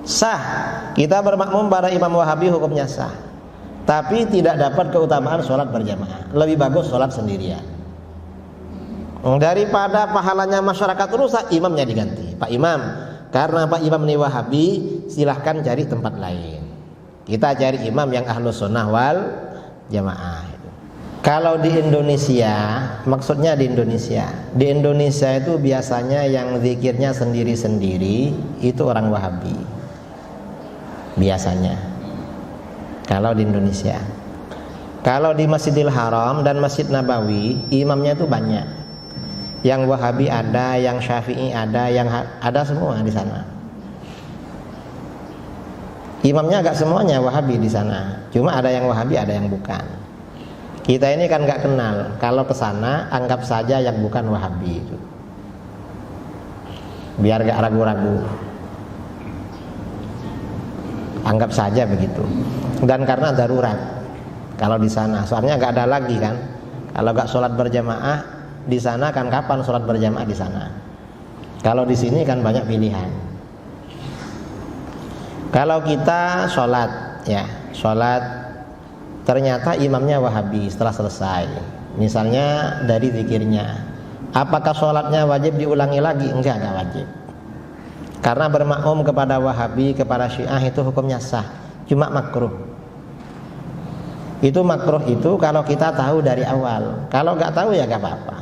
Sah, kita bermakmum pada imam Wahabi hukumnya sah, tapi tidak dapat keutamaan sholat berjamaah. Lebih bagus sholat sendirian. Daripada pahalanya masyarakat rusak, imamnya diganti. Pak Imam, karena Pak Imam ini Wahabi, silahkan cari tempat lain. Kita cari imam yang ahlus sunnah wal jamaah. Kalau di Indonesia, maksudnya di Indonesia itu biasanya yang zikirnya sendiri-sendiri itu orang Wahabi. Biasanya kalau di Indonesia. Kalau di Masjidil Haram dan Masjid Nabawi, imamnya itu banyak. Yang Wahabi ada, yang Syafi'i ada, yang ada semua di sana. Imamnya agak semuanya Wahabi di sana. Cuma ada yang Wahabi, ada yang bukan. Kita ini kan nggak kenal. Kalau ke sana anggap saja yang bukan Wahabi itu. Biar nggak ragu-ragu. Anggap saja begitu. Dan karena darurat kalau di sana, soalnya nggak ada lagi kan. Kalau nggak sholat berjamaah di sana kan kapan sholat berjamaah di sana? Kalau di sini kan banyak pilihan. Kalau kita sholat, ya sholat, ternyata imamnya Wahabi setelah selesai, misalnya dari zikirnya, apakah sholatnya wajib diulangi lagi? Enggak wajib. Karena bermakmum kepada Wahabi, kepada Syiah itu hukumnya sah, cuma makruh. Itu makruh itu kalau kita tahu dari awal. Kalau nggak tahu ya nggak apa-apa.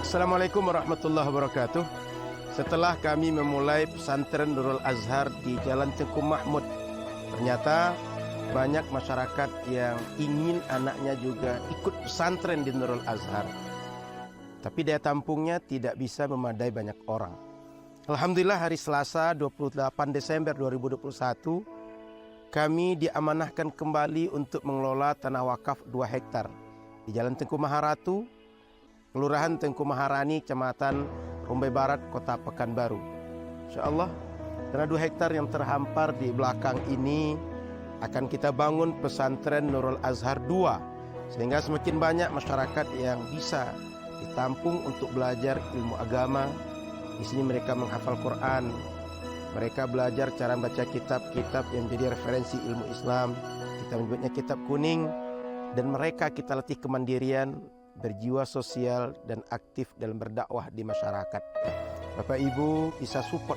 Assalamualaikum warahmatullahi wabarakatuh. Setelah kami memulai pesantren Nurul Azhar di Jalan Tengku Mahmud, ternyata banyak masyarakat yang ingin anaknya juga ikut pesantren di Nurul Azhar. Tapi daya tampungnya tidak bisa memadai banyak orang. Alhamdulillah hari Selasa 28 Desember 2021 kami diamanahkan kembali untuk mengelola tanah wakaf 2 hektar di Jalan Tengku Maharatu, Kelurahan Tengku Maharani, Kecamatan Rumbai Barat, Kota Pekanbaru. InsyaAllah tanah 2 hektar yang terhampar di belakang ini akan kita bangun pesantren Nurul Azhar 2, sehingga semakin banyak masyarakat yang bisa ditampung untuk belajar ilmu agama. Di sini mereka menghafal Quran, mereka belajar cara membaca kitab-kitab yang menjadi referensi ilmu Islam. Kita menyebutnya kitab kuning, dan mereka kita latih kemandirian, berjiwa sosial dan aktif dalam berdakwah di masyarakat. Bapak Ibu bisa support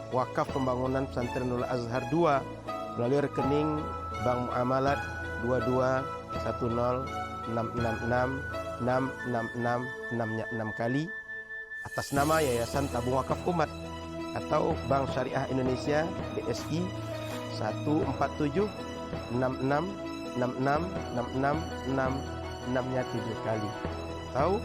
wakaf pembangunan pesantren Nurul Azhar 2 melalui rekening Bank Muamalat 221066666666 kali atas nama Yayasan Tabung Wakaf Umat atau Bank Syariah Indonesia BSI 14766666666 7 kali. Tahu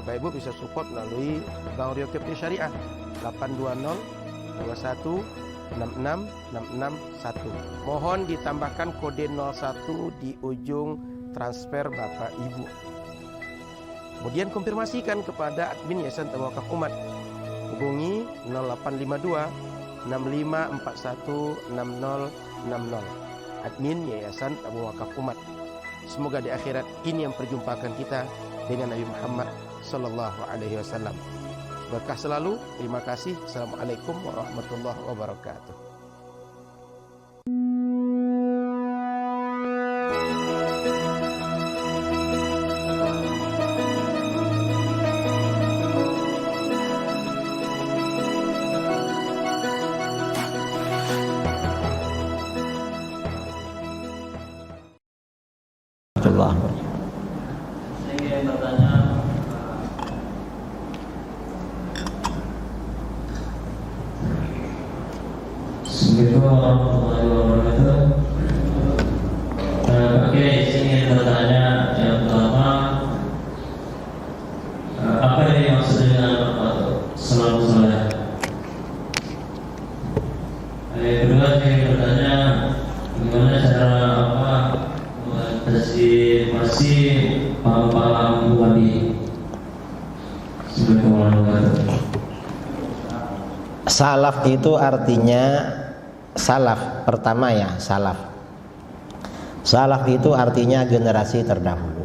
Bapak Ibu bisa support melalui Bank Rio Kepri Syariah 82021666661. Mohon ditambahkan kode 01 di ujung transfer Bapak Ibu. Kemudian konfirmasikan kepada admin Yayasan Tabung Wakaf Umat. Hubungi 0852 65416060. Admin Yayasan Tabung Wakaf Umat. Semoga di akhirat ini yang perjumpakan kita dengan Nabi Muhammad sallallahu alaihi wasallam. Berkah selalu. Terima kasih. Assalamualaikum warahmatullahi wabarakatuh. Saya ingin bertanya, Assalamualaikum warahmatullahi wabarakatuh. Oke, saya ingin bertanya yang pertama, para bupati. Assalamualaikum warahmatullahi wabarakatuh. Salaf itu artinya salaf pertama ya, salaf. Salaf itu artinya generasi terdahulu.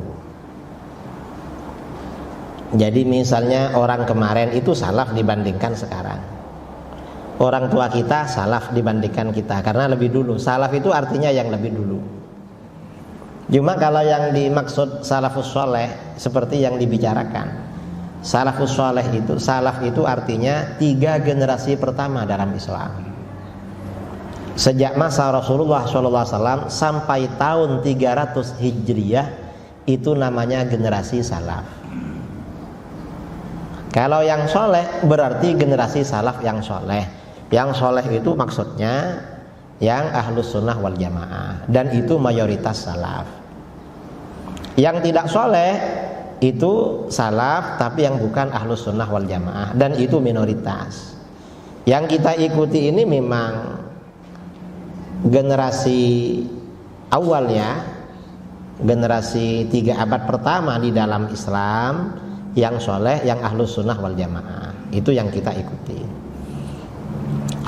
Jadi misalnya orang kemarin itu salaf dibandingkan sekarang. Orang tua kita salaf dibandingkan kita karena lebih dulu. Salaf itu artinya yang lebih dulu. Cuma kalau yang dimaksud salafus soleh seperti yang dibicarakan, salafus soleh itu, salaf itu artinya 3 generasi pertama dalam Islam. Sejak masa Rasulullah SAW sampai tahun 300 Hijriyah itu namanya generasi salaf. Kalau yang soleh berarti generasi salaf yang soleh. Yang soleh itu maksudnya yang ahlus sunnah wal jamaah, dan itu mayoritas salaf. Yang tidak soleh itu salaf tapi yang bukan ahlus sunnah wal jamaah, dan itu minoritas. Yang kita ikuti ini memang generasi awal ya, generasi 3 abad pertama di dalam Islam yang soleh, yang ahlus sunnah wal jamaah, itu yang kita ikuti.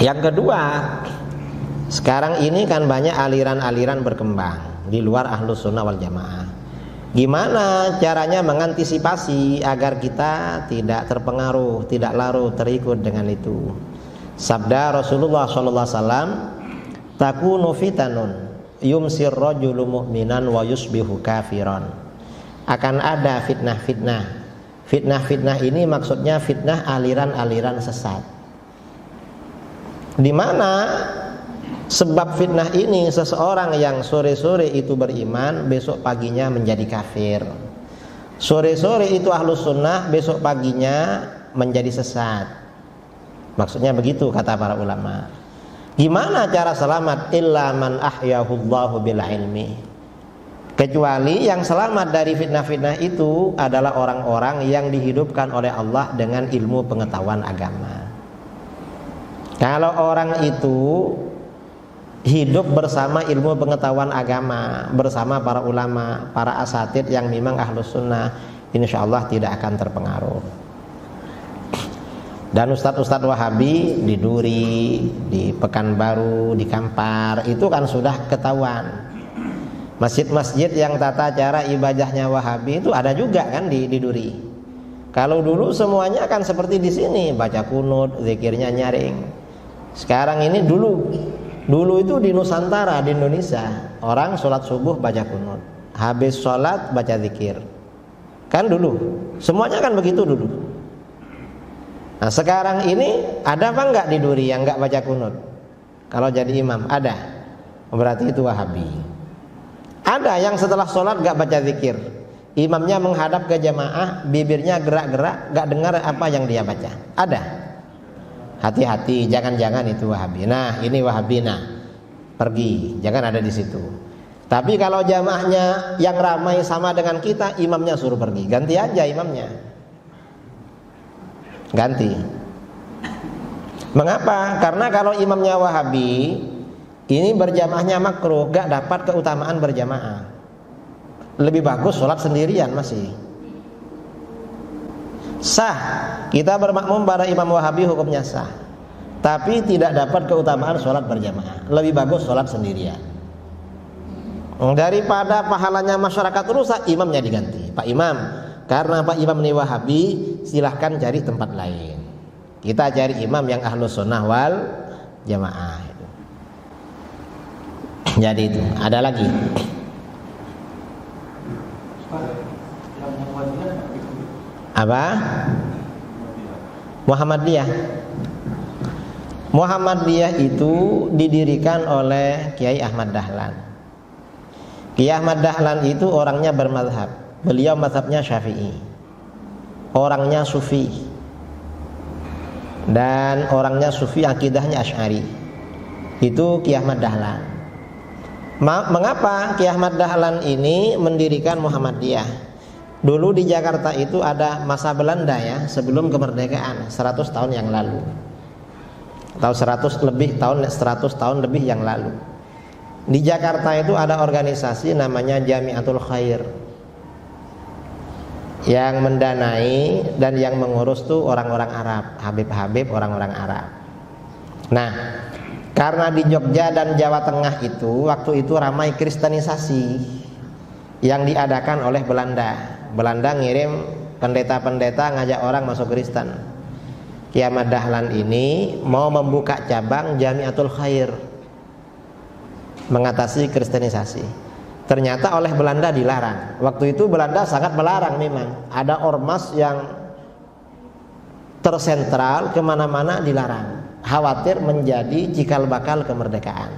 Yang kedua, sekarang ini kan banyak aliran-aliran berkembang di luar ahlus sunnah wal jamaah. Gimana caranya mengantisipasi agar kita tidak terpengaruh, tidak larut terikut dengan itu? Sabda Rasulullah SAW, takunu fitanun yumsir rajulu mu'minan wa yusbihu kafiran. Akan ada fitnah-fitnah. Fitnah-fitnah ini maksudnya fitnah aliran-aliran sesat, di mana sebab fitnah ini seseorang yang sore-sore itu beriman, besok paginya menjadi kafir. Sore-sore itu ahlus sunnah, besok paginya menjadi sesat. Maksudnya begitu kata para ulama. Gimana cara selamat? Illa man ahyahullahu bil ilmi. Kecuali yang selamat dari fitnah-fitnah itu adalah orang-orang yang dihidupkan oleh Allah dengan ilmu pengetahuan agama. Kalau orang itu hidup bersama ilmu pengetahuan agama, bersama para ulama, para asatid yang memang ahlus sunnah, insya Allah tidak akan terpengaruh. Dan ustadz-ustadz Wahabi di Duri, di Pekanbaru, di Kampar, itu kan sudah ketahuan. Masjid-masjid yang tata cara ibadahnya Wahabi itu ada juga kan di Duri. Kalau dulu semuanya kan seperti di sini, baca kunut, zikirnya nyaring. Sekarang ini dulu itu di Nusantara, di Indonesia, orang sholat subuh baca kunut, habis sholat baca zikir. Kan dulu, semuanya kan begitu dulu. Nah sekarang ini ada apa enggak di Duri yang enggak baca kunut? Kalau jadi imam ada, berarti itu Wahabi. Ada yang setelah sholat enggak baca zikir, imamnya menghadap ke jamaah, bibirnya gerak-gerak, enggak dengar apa yang dia baca. Ada. Hati-hati, jangan-jangan itu Wahabi. Nah ini Wahabi, nah pergi, jangan ada di situ. Tapi kalau jamaahnya yang ramai sama dengan kita, imamnya suruh pergi, ganti aja imamnya, ganti. Mengapa? Karena kalau imamnya Wahabi, ini berjamaahnya makruh, gak dapat keutamaan berjamaah. Lebih bagus sholat sendirian masih sah. Kita bermakmum pada imam Wahabi hukumnya sah, tapi tidak dapat keutamaan sholat berjamaah. Lebih bagus sholat sendirian. Daripada pahalanya masyarakat rusak, imamnya diganti. Pak Imam, karena Pak Imam ini Wahabi, silahkan cari tempat lain. Kita cari imam yang ahlus sunnah wal jamaah. Jadi itu, ada lagi. Apa? Muhammadiyah. Muhammadiyah itu didirikan oleh Kiai Ahmad Dahlan. Kiai Ahmad Dahlan itu orangnya bermadhab. Beliau mazhabnya Syafi'i, orangnya Sufi, dan orangnya Sufi akidahnya Asy'ari. Itu Kiai Ahmad Dahlan. Mengapa Kiai Ahmad Dahlan ini mendirikan Muhammadiyah? Dulu di Jakarta itu ada masa Belanda ya, sebelum kemerdekaan 100 tahun yang lalu, atau 100 tahun lebih yang lalu. Di Jakarta itu ada organisasi namanya Jamiatul Khair. Yang mendanai dan yang mengurus tuh orang-orang Arab, Habib-habib orang-orang Arab. Nah, karena di Jogja dan Jawa Tengah itu waktu itu ramai kristenisasi yang diadakan oleh Belanda. Belanda ngirim pendeta-pendeta ngajak orang masuk Kristen. Ki Ahmad Dahlan ini mau membuka cabang Jamiatul Khair mengatasi kristenisasi. Ternyata oleh Belanda dilarang. Waktu itu Belanda sangat melarang memang. Ada ormas yang tersentral kemana-mana dilarang. Khawatir menjadi cikal bakal kemerdekaan.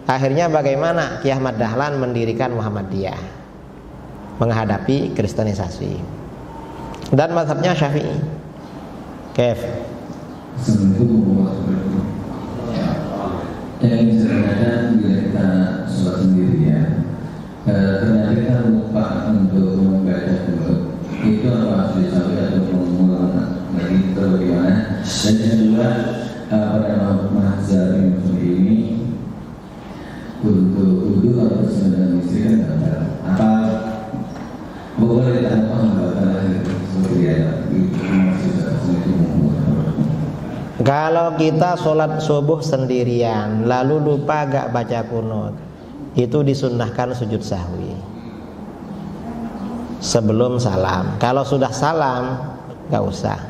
Akhirnya bagaimana? Ki Ahmad Dahlan mendirikan Muhammadiyah menghadapi kristenisasi. Dan mazhabnya Syafi'i. Kef. Assalamualaikum warahmatullahi wabarakatuh. Yang ingin saya tanyakan bila kita sholat sendiri ya, ternyata kita lupa untuk membaca kunut. Itu apa harus dicapai atau mengulang lagi atau bagaimana? Dan yang kedua, pada mazhab Imam Syafi'i ini untuk wudu atau dengan istri kan tidak apa boleh tanpa hambatan seperti ya. Kalau kita sholat subuh sendirian lalu lupa gak baca kunut, itu disunnahkan sujud sahwi sebelum salam. Kalau sudah salam gak usah.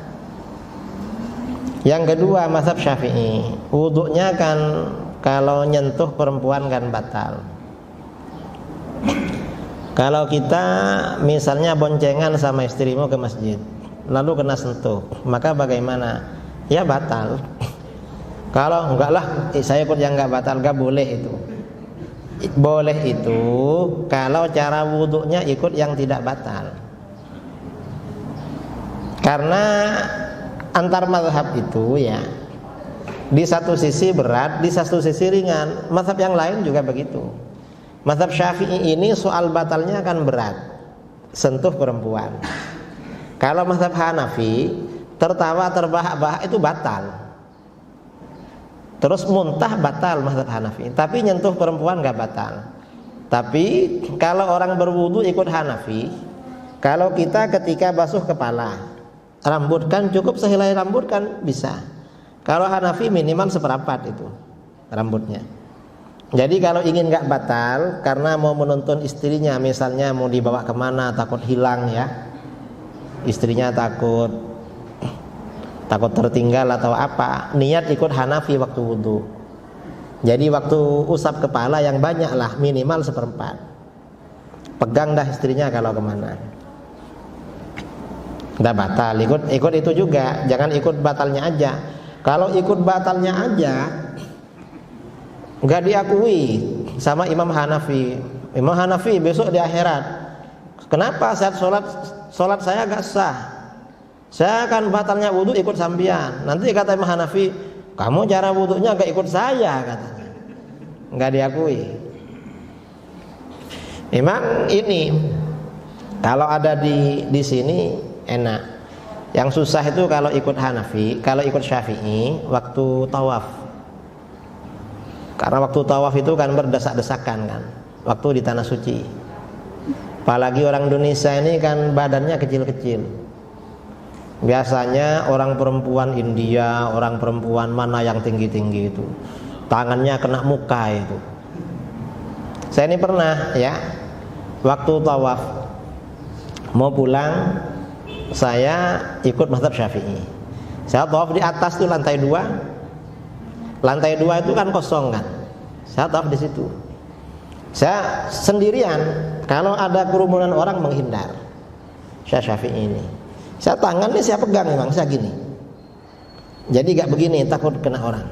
Yang kedua mazhab Syafi'i, wudhunya kan kalau nyentuh perempuan kan batal. Kalau kita misalnya boncengan sama istrimu ke masjid lalu kena sentuh, maka bagaimana? Ya batal. Kalau enggak lah, saya ikut yang enggak batal, enggak boleh itu. Boleh itu kalau cara wudhunya ikut yang tidak batal. Karena antar mazhab itu ya, di satu sisi berat, di satu sisi ringan. Mazhab yang lain juga begitu. Mazhab Syafi'i ini soal batalnya kan berat, sentuh perempuan. Kalau mazhab Hanafi, tertawa terbahak-bahak itu batal. Terus muntah batal mazhab Hanafi, tapi nyentuh perempuan gak batal. Tapi kalau orang berwudu ikut Hanafi, kalau kita ketika basuh kepala, rambut kan cukup sehelai rambut kan bisa. Kalau Hanafi minimal seperempat itu rambutnya. Jadi kalau ingin gak batal karena mau menuntun istrinya, misalnya mau dibawa kemana takut hilang ya, istrinya takut tertinggal atau apa, niat ikut Hanafi waktu wudu. Jadi waktu usap kepala yang banyak lah, minimal seperempat. Pegang dah istrinya kalau kemana. Udah batal, ikut itu juga. Jangan ikut batalnya aja. Kalau ikut batalnya aja nggak diakui sama Imam Hanafi. Imam Hanafi besok di akhirat, kenapa saat sholat saya gak sah? Saya kan batalnya wudhu ikut sambian. Nanti kata Imam Hanafi, kamu cara wudhunya gak ikut saya, katanya. Nggak diakui. Memang ini kalau ada di sini enak. Yang susah itu kalau ikut Hanafi, kalau ikut Syafi'i waktu tawaf. Karena waktu tawaf itu kan berdesak-desakan kan, waktu di tanah suci. Apalagi orang Indonesia ini kan badannya kecil-kecil. Biasanya orang perempuan India, orang perempuan mana yang tinggi-tinggi itu, tangannya kena muka itu. Saya ini pernah ya, waktu tawaf mau pulang, saya ikut mazhab Syafi'i. Saya tawaf di atas tuh lantai 2. Lantai 2 itu kan kosong kan. Saya tawaf di situ. Saya sendirian. Kalau ada kerumunan orang menghindar. Saya Syafi'i ini. Saya tangan nih saya pegang memang, saya gini. Jadi gak begini, takut kena orang.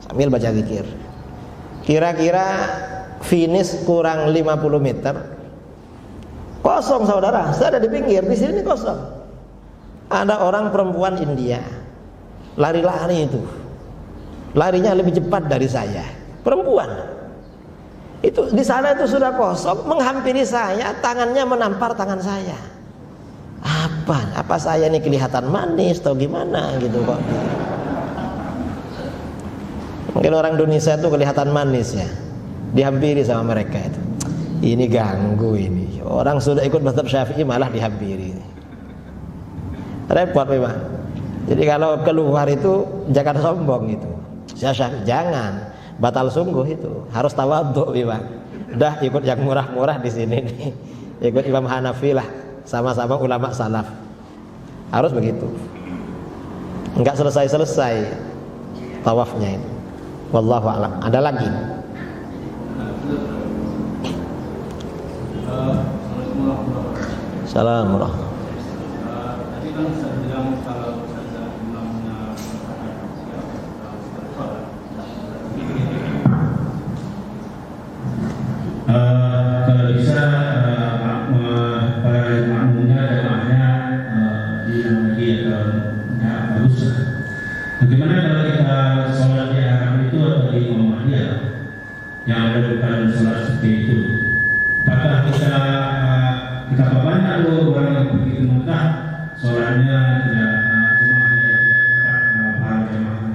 Sambil baca zikir. Kira-kira finish kurang 50 meter. Kosong saudara, saya ada di pinggir, di sini kosong. Ada orang perempuan India. Lari-lari itu. Larinya lebih cepat dari saya. Perempuan. Itu di sana itu sudah kosong, menghampiri saya, tangannya menampar tangan saya. Apa saya ini kelihatan manis atau gimana gitu kok. Mungkin orang Indonesia itu kelihatan manis ya, dihampiri sama mereka itu. Ini ganggu ini. Orang sudah ikut mazhab Syafi'i malah dihampiri. Repot memang. Jadi kalau keluar itu jangan sombong itu. Syafi'i jangan, batal sungguh itu. Harus tawadhu memang. Udah ikut yang murah-murah di sini nih. Ikut Imam Hanafi lah, sama-sama ulama salaf. Harus begitu. Enggak selesai-selesai tawafnya itu. Wallahu a'lam. Ada lagi? Assalamualaikum. Tadi kan saya bilang kalau saja imamnya kalau bisa para makmumnya jamaahnya diulang lagi atau nggak bagus. Bagaimana kalau kita sholat di haram itu atau di Muhammadiyah yang ada bukan sholat seperti itu? Apakah kita banyak loh orang yang pergi ke Mekah sholatnya tidak cuma hanya dapat pahala jamaah.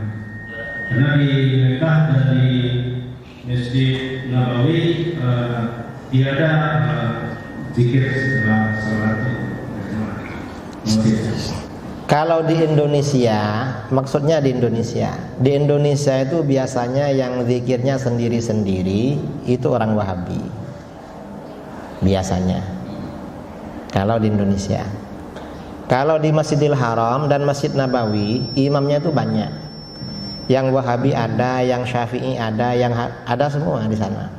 Karena di Mekah dan di Masjid Nabawi tiada zikir setelah sholat jamaah. Kalau di Indonesia, maksudnya di Indonesia itu biasanya yang zikirnya sendiri-sendiri itu orang Wahabi. Biasanya. Kalau di Indonesia. Kalau di Masjidil Haram dan Masjid Nabawi, imamnya itu banyak. Yang Wahabi ada, yang Syafi'i ada, yang ada semua di sana.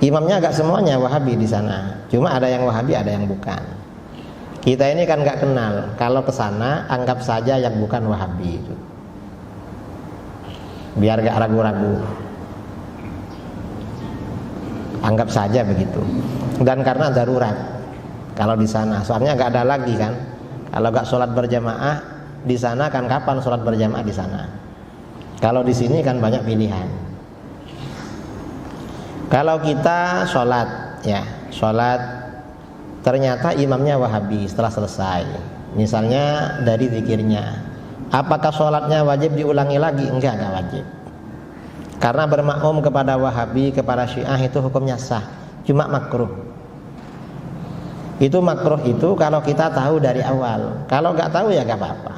Imamnya agak semuanya Wahabi di sana. Cuma ada yang Wahabi, ada yang bukan. Kita ini kan nggak kenal. Kalau ke sana anggap saja yang bukan Wahabi itu. Biar nggak ragu-ragu. Anggap saja begitu. Dan karena darurat kalau di sana, soalnya nggak ada lagi kan. Kalau nggak sholat berjamaah di sana kan kapan sholat berjamaah di sana? Kalau di sini kan banyak pilihan. Kalau kita sholat, ya sholat ternyata imamnya Wahabi setelah selesai, misalnya dari zikirnya, apakah sholatnya wajib diulangi lagi? Enggak wajib. Karena bermakmum kepada Wahabi, kepada Syiah itu hukumnya sah, cuma makruh. Itu makruh itu kalau kita tahu dari awal. Kalau nggak tahu ya nggak apa-apa.